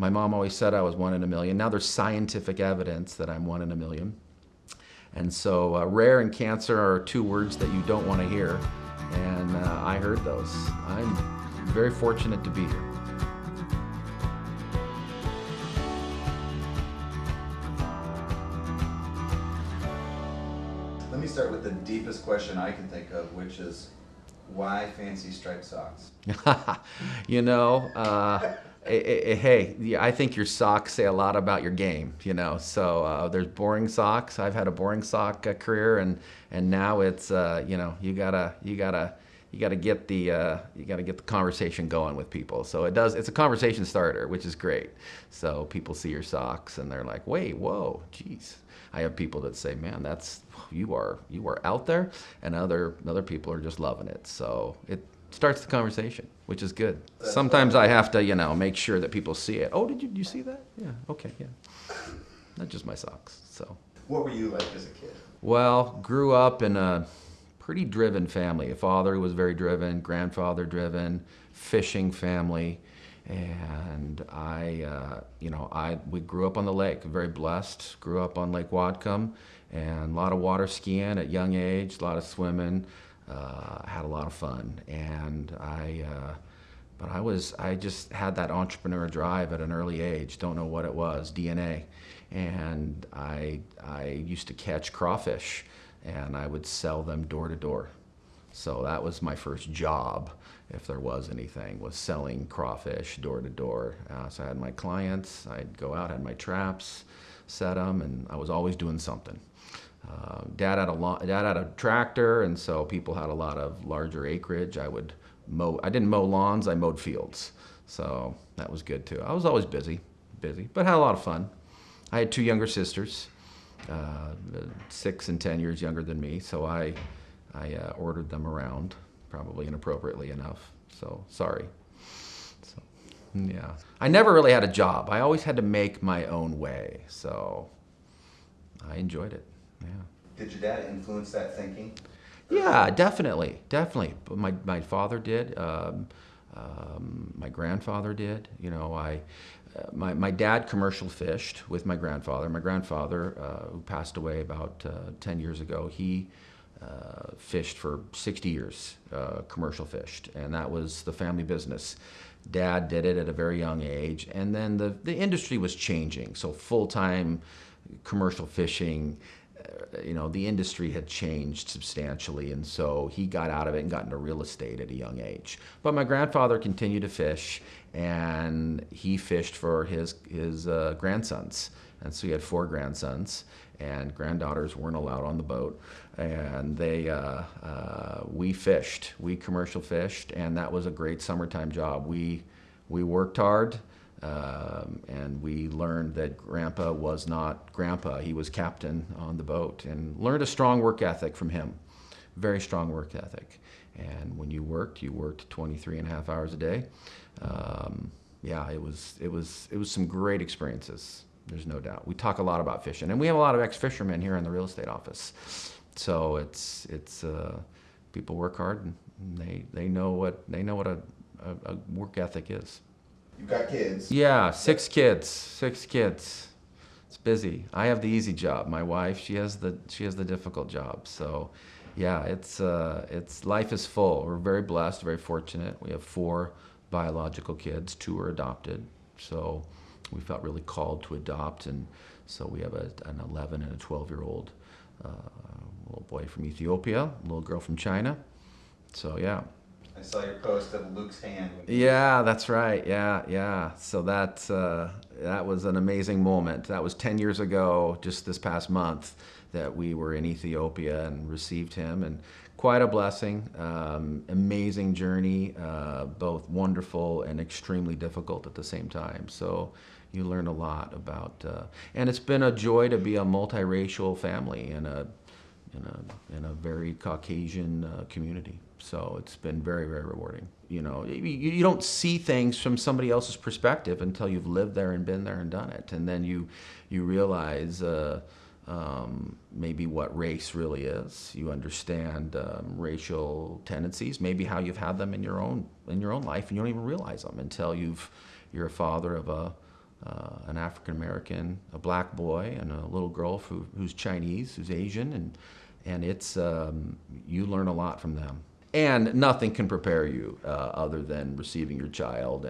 My mom always said I was 1 in a million. Now there's scientific evidence that I'm 1 in a million. And so rare and cancer are two words that you don't want to hear. And I heard those. I'm very fortunate to be here. Let me start with the deepest question I can think of, which is, why fancy striped socks? You know, hey, yeah, I think your socks say a lot about your game, you know. So there's boring socks. I've had a boring sock career, and now it's you know, you gotta get the conversation going with people. So it's a conversation starter, which is great. So people see your socks and they're like, wait, whoa, geez. I have people that say, man, you are out there, and other people are just loving it. So it starts the conversation, which is good. Sometimes I have to, you know, make sure that people see it. Oh, did you see that? Yeah, okay, yeah. Not just my socks, so. What were you like as a kid? Well, grew up in a pretty driven family. A father who was very driven, grandfather driven, fishing family. And we grew up on the lake, very blessed. Grew up on Lake Whatcom, and a lot of water skiing at young age, a lot of swimming. Had a lot of fun, and I just had that entrepreneur drive at an early age. Don't know what it was, DNA, and I used to catch crawfish, and I would sell them door to door. So that was my first job, if there was anything, was selling crawfish door to door. So I had my clients, I'd go out, had my traps, set them, and I was always doing something. Dad had a tractor, and so people had a lot of larger acreage. I didn't mow lawns, I mowed fields. So that was good too. I was always busy, but had a lot of fun. I had two younger sisters, 6 and 10 years younger than me, so I ordered them around, probably inappropriately enough, so sorry. So, yeah. I never really had a job. I always had to make my own way, so I enjoyed it, yeah. Did your dad influence that thinking? Yeah, definitely. But my father did, my grandfather did. You know, my dad commercial fished with my grandfather. My grandfather, who passed away about 10 years ago, he fished for 60 years, commercial fished, and that was the family business. Dad did it at a very young age, and then the industry was changing, so full-time commercial fishing, you know, the industry had changed substantially, and so he got out of it and got into real estate at a young age. But my grandfather continued to fish, and he fished for his grandsons, and so he had 4 grandsons, and granddaughters weren't allowed on the boat, and we fished. We commercial fished, and that was a great summertime job. We worked hard, and we learned that Grandpa was not Grandpa. He was captain on the boat, and learned a strong work ethic from him. Very strong work ethic. And when you worked 23 and a half hours a day. Yeah, it was some great experiences. There's no doubt. We talk a lot about fishing, and we have a lot of ex-fishermen here in the real estate office. So it's people work hard, and they know what a work ethic is. You've got kids. Yeah, 6 kids. It's busy. I have the easy job. My wife, she has the difficult job. So, yeah, it's life is full. We're very blessed, very fortunate. We have 4 biological kids. 2 are adopted. So we felt really called to adopt, and so we have an 11 and a 12-year-old little boy from Ethiopia, a little girl from China. So yeah. I saw your post of Luke's hand. Yeah, that's right. Yeah. So that was an amazing moment. That was 10 years ago, just this past month, that we were in Ethiopia and received him, and quite a blessing. Amazing journey, both wonderful and extremely difficult at the same time. So you learn a lot about, and it's been a joy to be a multiracial family in a very Caucasian community. So it's been very, very rewarding. You know, you don't see things from somebody else's perspective until you've lived there and been there and done it, and then you realize maybe what race really is. You understand racial tendencies, maybe how you've had them in your own life, and you don't even realize them until you're a father of an African American, a black boy, and a little girl who's Chinese, who's Asian, and it's you learn a lot from them. And nothing can prepare you other than receiving your child.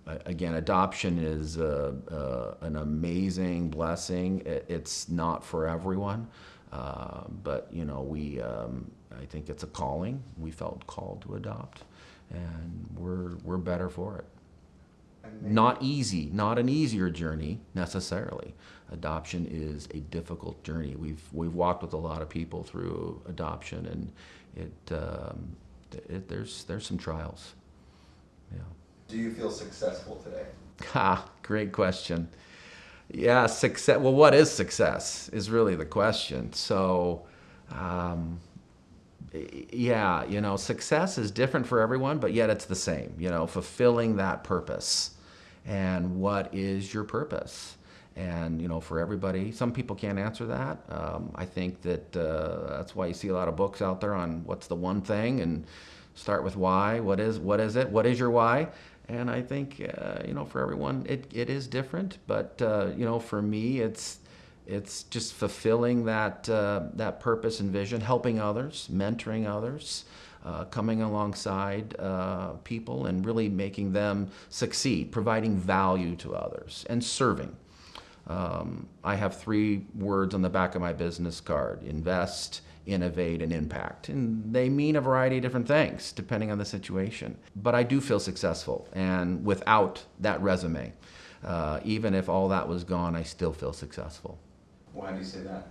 Again, adoption is an amazing blessing. It's not for everyone, but I think it's a calling. We felt called to adopt, and we're better for it. Not easy, not an easier journey necessarily. Adoption is a difficult journey. We've walked with a lot of people through adoption, and there's some trials. Yeah. Do you feel successful today? Great question. Yeah, success. Well, what is success is really the question. So, yeah, success is different for everyone, but yet it's the same. Fulfilling that purpose. And what is your purpose? And for everybody, some people can't answer that. I think that that's why you see a lot of books out there on what's the one thing, and start with why. What is it? What is your why? And I think for everyone it is different. But for me, it's just fulfilling that purpose and vision, helping others, mentoring others. Coming alongside people and really making them succeed, providing value to others, and serving. I have 3 words on the back of my business card: invest, innovate, and impact. And they mean a variety of different things depending on the situation. But I do feel successful, and without that resume, even if all that was gone, I still feel successful. Why do you say that?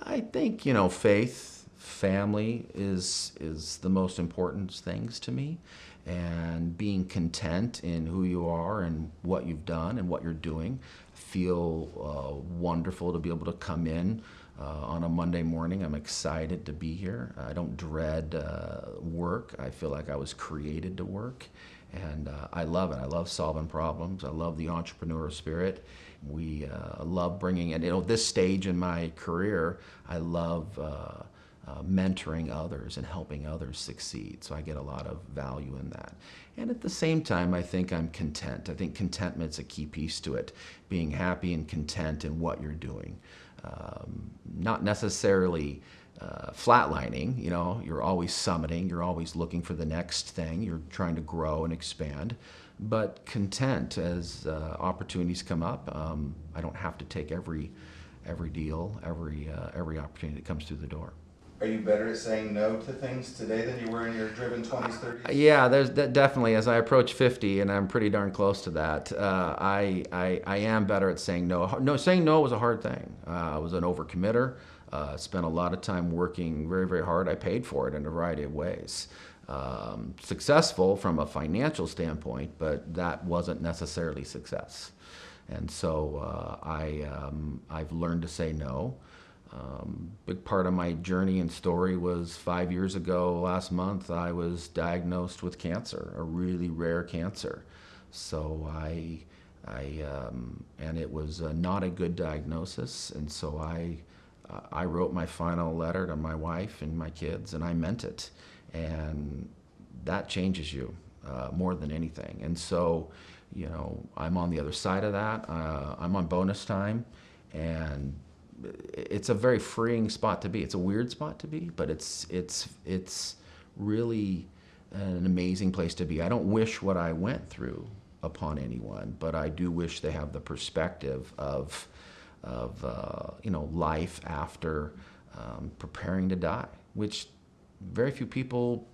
I think, faith, family is the most important things to me, and being content in who you are and what you've done and what you're doing. Feel wonderful to be able to come in on a Monday morning. I'm excited to be here. I don't dread work. I feel like I was created to work, and I love it. I love solving problems. I love the entrepreneur spirit. We love bringing it. This stage in my career, I love mentoring others and helping others succeed. So I get a lot of value in that. And at the same time, I think I'm content. I think contentment's a key piece to it. Being happy and content in what you're doing. Not necessarily flatlining, you're always summiting, you're always looking for the next thing, you're trying to grow and expand, but content as opportunities come up. I don't have to take every deal, every opportunity that comes through the door. Are you better at saying no to things today than you were in your driven 20s, 30s? Yeah, there's definitely, as I approach 50, and I'm pretty darn close to that, I am better at saying no. No, saying no was a hard thing. I was an overcommitter, spent a lot of time working very, very hard. I paid for it in a variety of ways. Successful from a financial standpoint, but that wasn't necessarily success. And so I've learned to say no. Big part of my journey and story was 5 years ago, last month, I was diagnosed with cancer, a really rare cancer. So and it was not a good diagnosis, and so I wrote my final letter to my wife and my kids, and I meant it. And that changes you more than anything. And so, I'm on the other side of that. I'm on bonus time, and it's a very freeing spot to be. It's a weird spot to be, but it's really an amazing place to be. I don't wish what I went through upon anyone, but I do wish they have the perspective of life after preparing to die, which very few people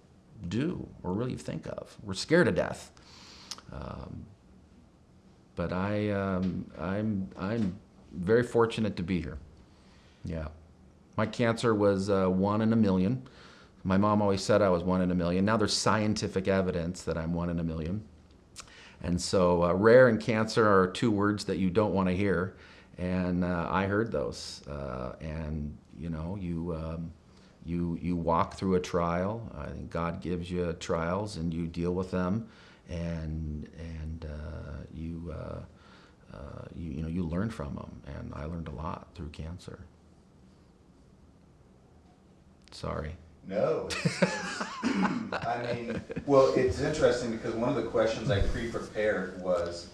do or really think of. We're scared to death, but I'm very fortunate to be here. Yeah. My cancer was 1 in a million. My mom always said I was 1 in a million. Now there's scientific evidence that I'm 1 in a million. And so rare and cancer are 2 words that you don't want to hear. And I heard those. And you walk through a trial. I think God gives you trials, and you deal with them, and you learn from them. And I learned a lot through cancer. Sorry. No. I I mean, well, it's interesting because one of the questions I pre-prepared was,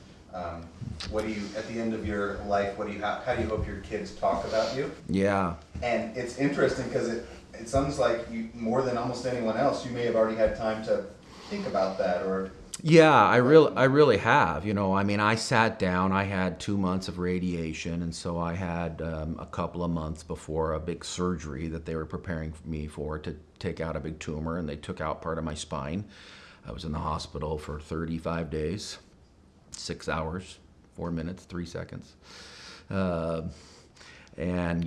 what do you, at the end of your life, how do you hope your kids talk about you? Yeah. And it's interesting because it sounds like you, more than almost anyone else, you may have already had time to think about that or. Yeah, I really have. I mean, I sat down. I had 2 months of radiation, and so I had a couple of months before a big surgery that they were preparing me for to take out a big tumor, and they took out part of my spine. I was in the hospital for 35 days, 6 hours, 4 minutes, 3 seconds, uh, and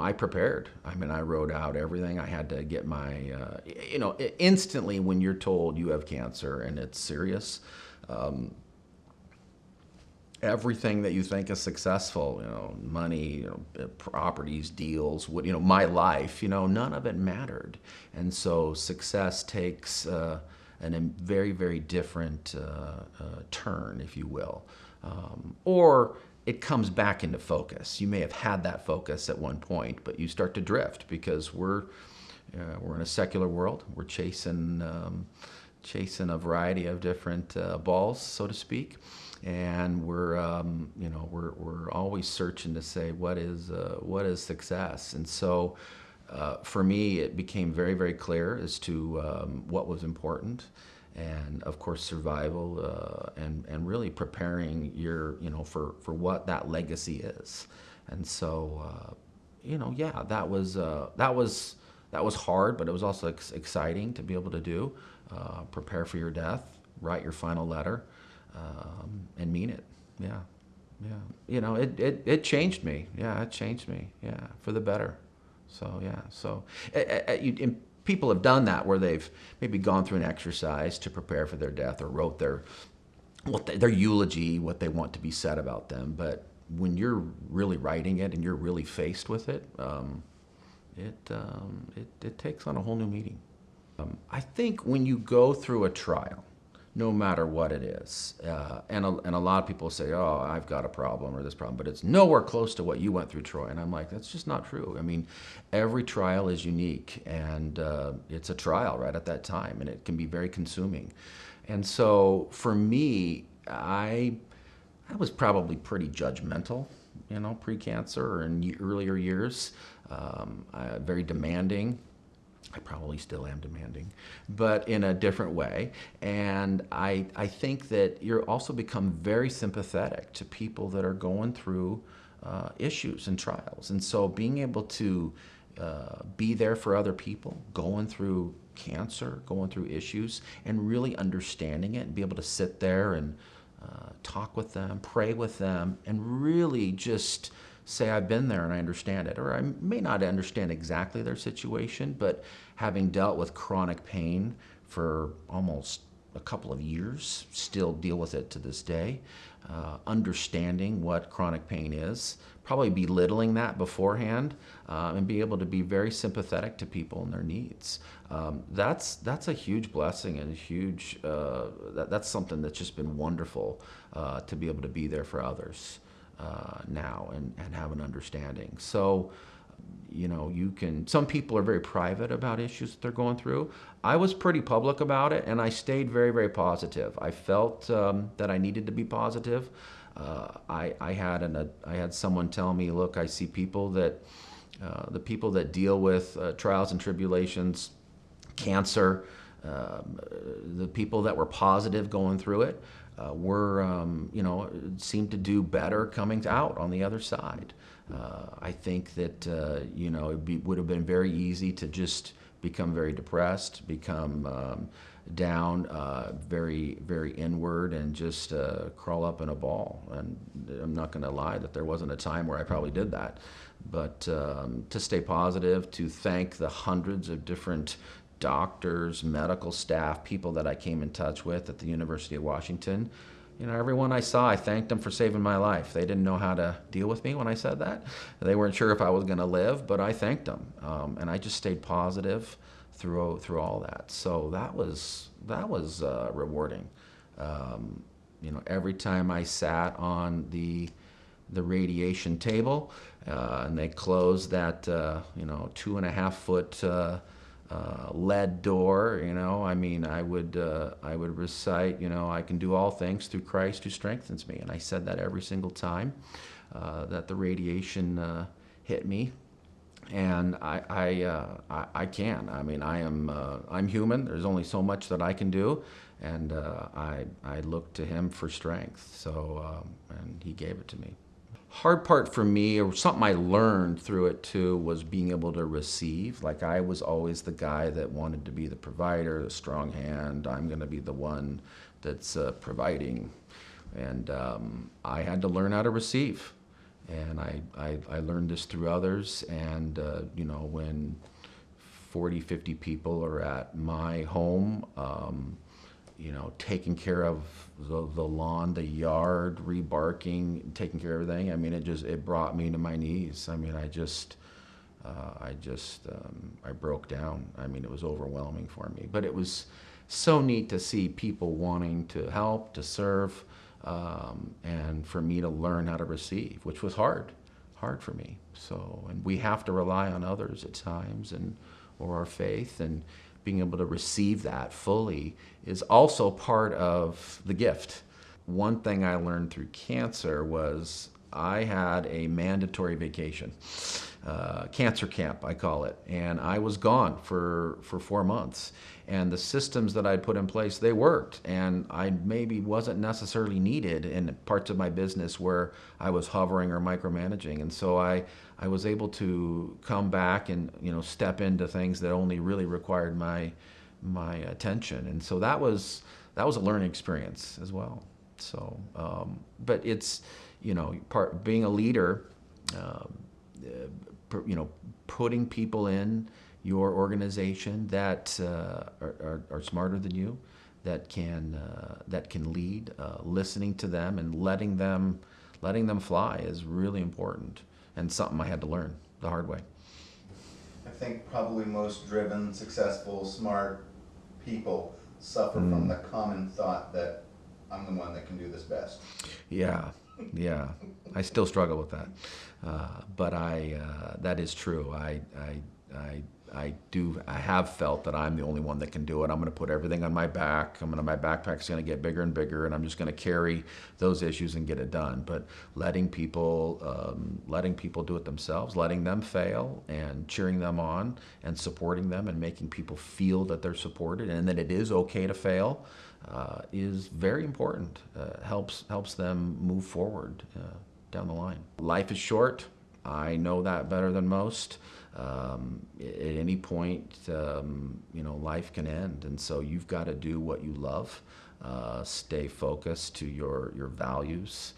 I prepared. I mean, I wrote out everything. I had to get my, instantly when you're told you have cancer and it's serious, everything that you think is successful, money, properties, deals, my life, none of it mattered. And so success takes a very, very different turn, if you will. Or it comes back into focus. You may have had that focus at one point, but you start to drift because we're in a secular world. We're chasing a variety of different balls, so to speak, and we're always searching to say what is success. And so for me, it became very, very clear as to what was important. And of course, survival and really preparing for what that legacy is. And so, yeah, that was hard, but it was also exciting to be able to do. Prepare for your death, write your final letter, and mean it. Yeah, yeah. It changed me. Yeah, it changed me. Yeah, for the better. So yeah, people have done that where they've maybe gone through an exercise to prepare for their death or wrote their eulogy, what they want to be said about them. But when you're really writing it and you're really faced with it, it takes on a whole new meaning. I think when you go through a trial, no matter what it is, and a lot of people say, oh, I've got a problem or this problem, but it's nowhere close to what you went through, Troy. And I'm like, that's just not true. I mean, every trial is unique, and it's a trial right at that time, and it can be very consuming. And so for me, I was probably pretty judgmental, pre-cancer or in earlier years, very demanding. I probably still am demanding, but in a different way. And I think that you also become very sympathetic to people that are going through issues and trials. And so being able to be there for other people, going through cancer, going through issues, and really understanding it and be able to sit there and talk with them, pray with them, and really just say, I've been there and I understand it. Or I may not understand exactly their situation, but having dealt with chronic pain for almost a couple of years, still deal with it to this day, understanding what chronic pain is, probably belittling that beforehand, and be able to be very sympathetic to people and their needs. That's a huge blessing and a huge, that's something that's just been wonderful to be able to be there for others. Now and have an understanding. So, some people are very private about issues that they're going through. I was pretty public about it, and I stayed very, very positive. I felt that I needed to be positive. I had someone tell me, look, I see people that, the people that deal with trials and tribulations, cancer, the people that were positive going through it, seemed to do better coming out on the other side. I think that, would have been very easy to just become very depressed, become down, very, very inward, and just crawl up in a ball. And I'm not going to lie that there wasn't a time where I probably did that. But to stay positive, to thank the hundreds of different doctors, medical staff, people that I came in touch with at the University of Washington. Everyone I saw, I thanked them for saving my life. They didn't know how to deal with me when I said that. They weren't sure if I was going to live, but I thanked them. And I just stayed positive through all that. So that was rewarding. Every time I sat on the radiation table, and they closed that 2.5 foot lead door, you know. I mean, I would recite, you know, I can do all things through Christ who strengthens me. And I said that every single time that the radiation hit me. And I can. I mean, I'm human. There's only so much that I can do, and I look to Him for strength. So, and He gave it to me. Hard part for me, or something I learned through it too, was being able to receive. Like, I was always the guy that wanted to be the provider, the strong hand. I'm going to be the one that's providing, and I had to learn how to receive. And I learned this through others, and you know, when 40, 50 people are at my home, you know, taking care of the lawn, the yard, rebarking, taking care of everything. I mean, it brought me to my knees. I mean, I broke down. I mean, it was overwhelming for me. But it was so neat to see people wanting to help, to serve, and for me to learn how to receive, which was hard for me. So, and we have to rely on others at times, or our faith, and being able to receive that fully is also part of the gift. One thing I learned through cancer was I had a mandatory vacation, cancer camp, I call it, and I was gone for 4 months. And the systems that I put in place, they worked, and I maybe wasn't necessarily needed in parts of my business where I was hovering or micromanaging. And so I was able to come back and, you know, step into things that only really required my attention. And so that was a learning experience as well. So, but it's, you know, being a leader, you know, putting people in your organization that are smarter than you, that can lead, listening to them and letting them fly is really important, and something I had to learn the hard way. I think probably most driven, successful, smart people suffer from the common thought that I'm the one that can do this best. Yeah. I still struggle with that, but that is true. I have felt that I'm the only one that can do it. I'm going to put everything on my back. My backpack's going to get bigger and bigger, and I'm just going to carry those issues and get it done. But letting people do it themselves, letting them fail, and cheering them on, and supporting them, and making people feel that they're supported and that it is okay to fail, is very important. Helps them move forward down the line. Life is short. I know that better than most. At any point, you know, life can end, and so you've got to do what you love. Stay focused to your values,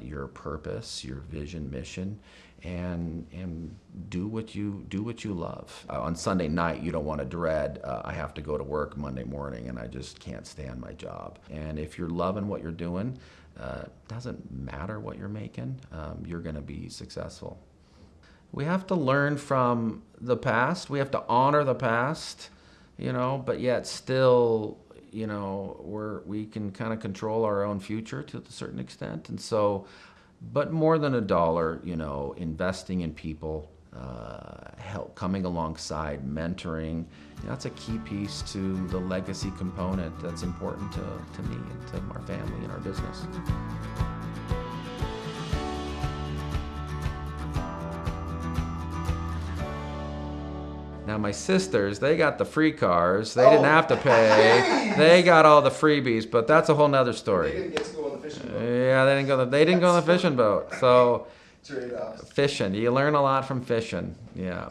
your purpose, your vision, mission, and do what you love. On Sunday night, you don't want to dread, I have to go to work Monday morning and I just can't stand my job. And if you're loving what you're doing, doesn't matter what you're making, you're going to be successful. We have to learn from the past. We have to honor the past, you know, but yet still, you know, we can kind of control our own future to a certain extent. And so, but more than a dollar, you know, investing in people, help, coming alongside, mentoring, you know, that's a key piece to the legacy component that's important to me and to our family and our business. Now my sisters, they got the free cars. They didn't have to pay. They got all the freebies, but that's a whole nother story. They didn't get to go on the fishing boat. Yeah, they didn't go on the fishing boat. So Trade-offs. fishing, you learn a lot from fishing. Yeah.